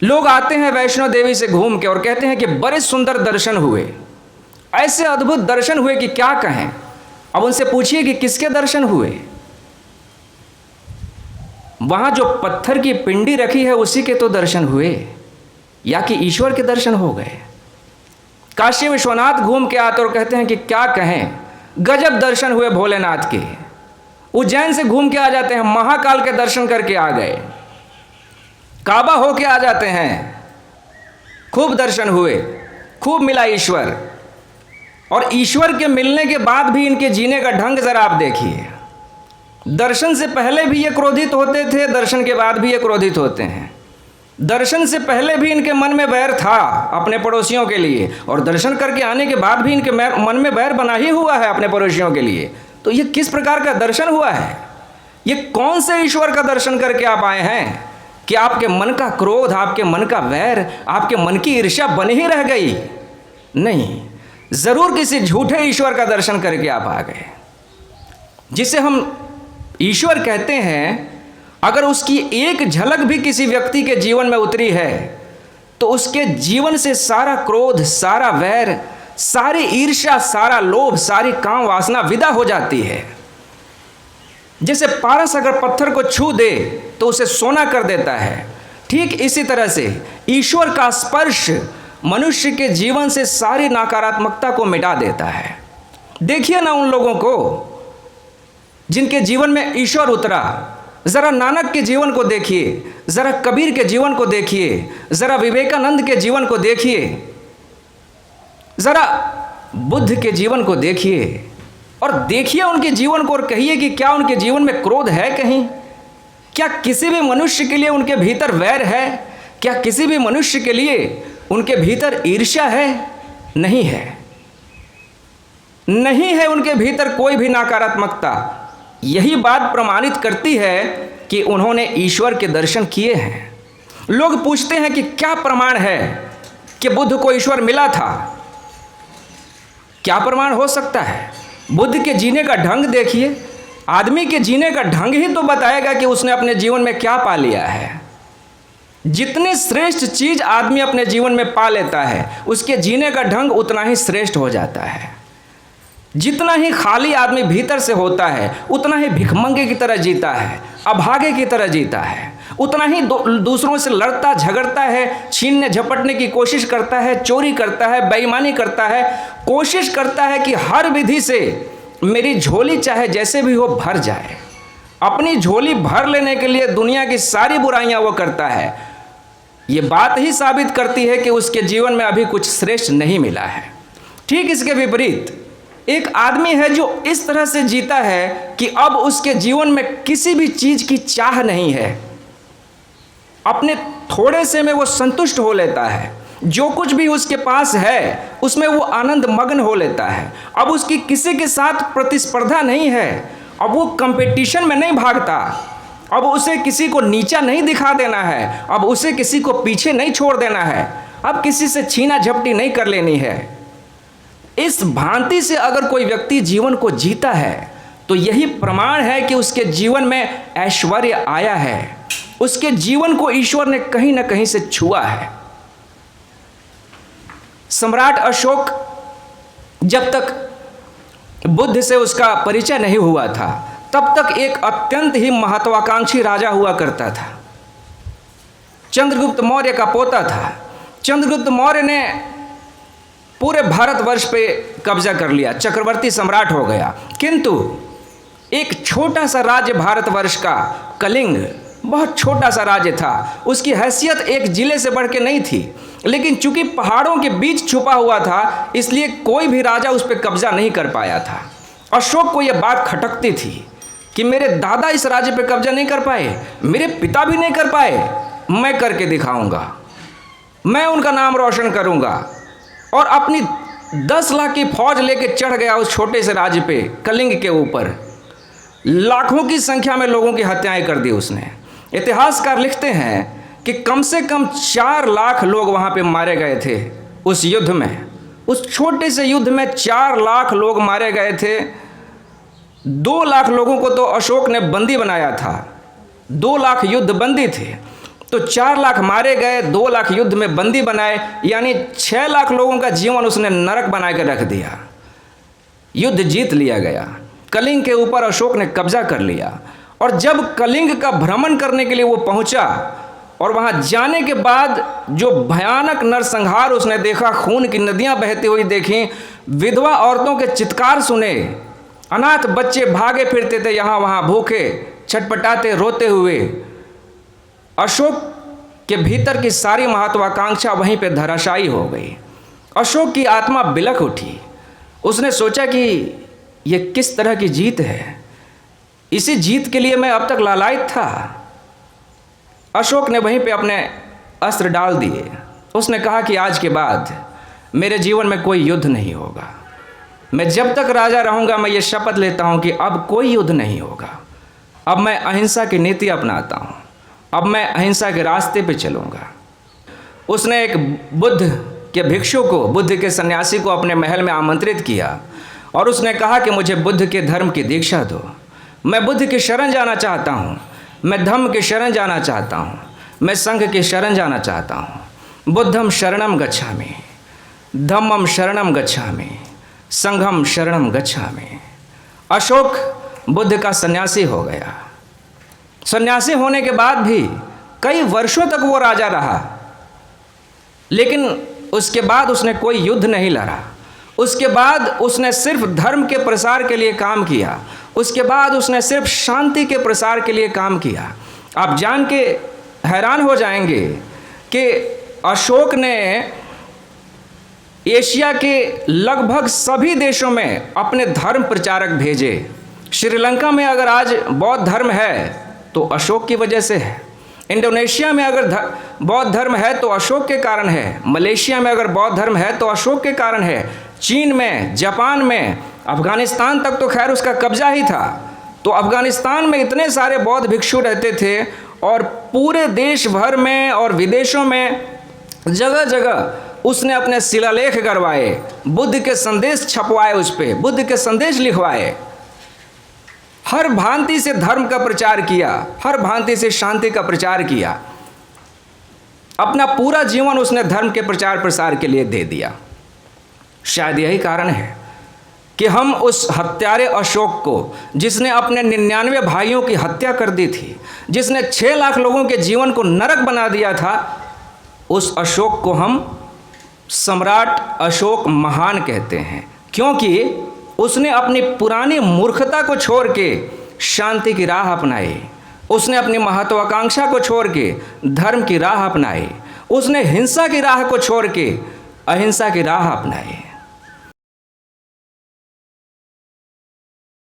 लोग आते हैं वैष्णो देवी से घूम के और कहते हैं कि बड़े सुंदर दर्शन हुए, ऐसे अद्भुत दर्शन हुए कि क्या कहें। अब उनसे पूछिए कि किसके दर्शन हुए। वहां जो पत्थर की पिंडी रखी है उसी के तो दर्शन हुए, या कि ईश्वर के दर्शन हो गए। काशी विश्वनाथ घूम के आते और कहते हैं कि क्या कहें, गजब दर्शन हुए भोलेनाथ के। उज्जैन से घूम के आ जाते हैं, महाकाल के दर्शन करके आ गए। काबा होके आ जाते हैं, खूब दर्शन हुए, खूब मिला ईश्वर। और ईश्वर के मिलने के बाद भी इनके जीने का ढंग जरा आप देखिए। दर्शन से पहले भी ये क्रोधित होते थे, दर्शन के बाद भी ये क्रोधित होते हैं। दर्शन से पहले भी इनके मन में बैर था अपने पड़ोसियों के लिए, और दर्शन करके आने के बाद भी इनके मन में बैर बना ही हुआ है अपने पड़ोसियों के लिए। तो ये किस प्रकार का दर्शन हुआ है? ये कौन से ईश्वर का दर्शन करके आप आए हैं कि आपके मन का क्रोध, आपके मन का वैर, आपके मन की ईर्ष्या बनी ही रह गई? नहीं, जरूर किसी झूठे ईश्वर का दर्शन करके आप आ गए। जिसे हम ईश्वर कहते हैं, अगर उसकी एक झलक भी किसी व्यक्ति के जीवन में उतरी है तो उसके जीवन से सारा क्रोध, सारा वैर, सारी ईर्ष्या, सारा लोभ, सारी काम वासना विदा हो जाती है। जैसे पारस अगर पत्थर को छू दे तो उसे सोना कर देता है, ठीक इसी तरह से ईश्वर का स्पर्श मनुष्य के जीवन से सारी नकारात्मकता को मिटा देता है। देखिए ना उन लोगों को जिनके जीवन में ईश्वर उतरा। जरा नानक के जीवन को देखिए, जरा कबीर के जीवन को देखिए, जरा विवेकानंद के जीवन को देखिए, जरा बुद्ध के जीवन को देखिए, और देखिए उनके जीवन को और कहिए कि क्या उनके जीवन में क्रोध है कहीं? क्या किसी भी मनुष्य के लिए उनके भीतर वैर है? क्या किसी भी मनुष्य के लिए उनके भीतर ईर्ष्या है? नहीं है, नहीं है उनके भीतर कोई भी नकारात्मकता। यही बात प्रमाणित करती है कि उन्होंने ईश्वर के दर्शन किए हैं। लोग पूछते हैं कि क्या प्रमाण है कि बुद्ध को ईश्वर मिला था? क्या प्रमाण हो सकता है? बुद्ध के जीने का ढंग देखिए। आदमी के जीने का ढंग ही तो बताएगा कि उसने अपने जीवन में क्या पा लिया है। जितनी श्रेष्ठ चीज आदमी अपने जीवन में पा लेता है, उसके जीने का ढंग उतना ही श्रेष्ठ हो जाता है। जितना ही खाली आदमी भीतर से होता है, उतना ही भिखमंगे की तरह जीता है, अभागे की तरह जीता है। उतना ही दूसरों से लड़ता झगड़ता है, छीनने झपटने की कोशिश करता है, चोरी करता है, बेईमानी करता है, कोशिश करता है कि हर विधि से मेरी झोली चाहे जैसे भी हो भर जाए। अपनी झोली भर लेने के लिए दुनिया की सारी बुराइयां वो करता है। ये बात ही साबित करती है कि उसके जीवन में अभी कुछ श्रेष्ठ नहीं मिला है। ठीक इसके विपरीत एक आदमी है जो इस तरह से जीता है कि अब उसके जीवन में किसी भी चीज की चाह नहीं है। अपने थोड़े से में वो संतुष्ट हो लेता है। जो कुछ भी उसके पास है उसमें वो आनंद मग्न हो लेता है। अब उसकी किसी के साथ प्रतिस्पर्धा नहीं है। अब वो कंपटीशन में नहीं भागता। अब उसे किसी को नीचा नहीं दिखा देना है। अब उसे किसी को पीछे नहीं छोड़ देना है। अब किसी से छीना झपटी नहीं कर लेनी है। इस भांति से अगर कोई व्यक्ति जीवन को जीता है तो यही प्रमाण है कि उसके जीवन में ऐश्वर्य आया है। उसके जीवन को ईश्वर ने कहीं ना कहीं से छुआ है। सम्राट अशोक जब तक बुद्ध से उसका परिचय नहीं हुआ था, तब तक एक अत्यंत ही महत्वाकांक्षी राजा हुआ करता था। चंद्रगुप्त मौर्य का पोता था। चंद्रगुप्त मौर्य ने पूरे भारतवर्ष पे कब्जा कर लिया, चक्रवर्ती सम्राट हो गया। किंतु एक छोटा सा राज्य भारतवर्ष का कलिंग, बहुत छोटा सा राज्य था। उसकी हैसियत एक जिले से बढ़ के नहीं थी, लेकिन चूंकि पहाड़ों के बीच छुपा हुआ था इसलिए कोई भी राजा उस पर कब्जा नहीं कर पाया था। अशोक को यह बात खटकती थी कि मेरे दादा इस राज्य पे कब्जा नहीं कर पाए, मेरे पिता भी नहीं कर पाए, मैं करके दिखाऊंगा, मैं उनका नाम रोशन करूंगा। और अपनी 10 लाख की फौज लेके चढ़ गया उस छोटे से राज्य पे, कलिंग के ऊपर। लाखों की संख्या में लोगों की हत्याएं कर दी उसने। इतिहासकार लिखते हैं कि कम से कम 4 लाख लोग वहां पे मारे गए थे उस युद्ध में। उस छोटे से युद्ध में 4 लाख लोग मारे गए थे। 2 लाख लोगों को तो अशोक ने बंदी बनाया था। 2 लाख युद्ध बंदी थे। तो 4 लाख मारे गए, 2 लाख युद्ध में बंदी बनाए, यानी 6 लाख लोगों का जीवन उसने नरक बना के रख दिया। युद्ध जीत लिया गया, कलिंग के ऊपर अशोक ने कब्जा कर लिया। और जब कलिंग का भ्रमण करने के लिए वो पहुंचा और वहां जाने के बाद जो भयानक नरसंहार उसने देखा, खून की नदियां बहती हुई देखी, विधवा औरतों के चित्कार सुने, अनाथ बच्चे भागे फिरते थे यहाँ वहाँ भूखे छटपटाते रोते हुए। अशोक के भीतर की सारी महत्वाकांक्षा वहीं पे धराशायी हो गई। अशोक की आत्मा बिलख उठी। उसने सोचा कि ये किस तरह की जीत है, इसी जीत के लिए मैं अब तक लालायित था। अशोक ने वहीं पे अपने अस्त्र डाल दिए। उसने कहा कि आज के बाद मेरे जीवन में कोई युद्ध नहीं होगा। मैं जब तक राजा रहूँगा मैं ये शपथ लेता हूँ कि अब कोई युद्ध नहीं होगा। अब मैं अहिंसा की नीति अपनाता हूँ, अब मैं अहिंसा के रास्ते पे चलूँगा। उसने एक बुद्ध के भिक्षु को, बुद्ध के सन्यासी को अपने महल में आमंत्रित किया और उसने कहा कि मुझे बुद्ध के धर्म की दीक्षा दो। मैं बुद्ध की शरण जाना चाहता हूँ, मैं धम्म की शरण जाना चाहता हूँ, मैं संघ की शरण जाना चाहता हूँ। बुद्धम शरणम गच्छामि, धम्मम शरणम गच्छामि, संघम शरणम गच्छामि। अशोक बुद्ध का सन्यासी हो गया। सन्यासी होने के बाद भी कई वर्षों तक वो राजा रहा, लेकिन उसके बाद उसने कोई युद्ध नहीं लड़ा। उसके बाद उसने सिर्फ धर्म के प्रसार के लिए काम किया। उसके बाद उसने सिर्फ शांति के प्रसार के लिए काम किया। आप जान के हैरान हो जाएंगे कि अशोक ने एशिया के लगभग सभी देशों में अपने धर्म प्रचारक भेजे। श्रीलंका में अगर आज बौद्ध धर्म है तो अशोक की वजह से है। इंडोनेशिया में अगर बौद्ध धर्म है तो अशोक के कारण है। मलेशिया में अगर बौद्ध धर्म है तो अशोक के कारण है। चीन में, जापान में, अफगानिस्तान तक तो खैर उसका कब्जा ही था। तो अफगानिस्तान में इतने सारे बौद्ध भिक्षु रहते थे और पूरे देश भर में और विदेशों में जगह जगह उसने अपने शिलालेख करवाए, बुद्ध के संदेश छपवाए, उस पर बुद्ध के संदेश लिखवाए। हर भांति से धर्म का प्रचार किया, हर भांति से शांति का प्रचार किया। अपना पूरा जीवन उसने धर्म के प्रचार प्रसार के लिए दे दिया। शायद यही कारण है कि हम उस हत्यारे अशोक को, जिसने अपने 99 भाइयों की हत्या कर दी थी, जिसने 6 लाख लोगों के जीवन को नरक बना दिया था, उस अशोक को हम सम्राट अशोक महान कहते हैं, क्योंकि उसने अपनी पुरानी मूर्खता को छोड़ के शांति की राह अपनाई। उसने अपनी महत्वाकांक्षा को छोड़ के धर्म की राह अपनाई। उसने हिंसा की राह को छोड़ के अहिंसा की राह अपनाई।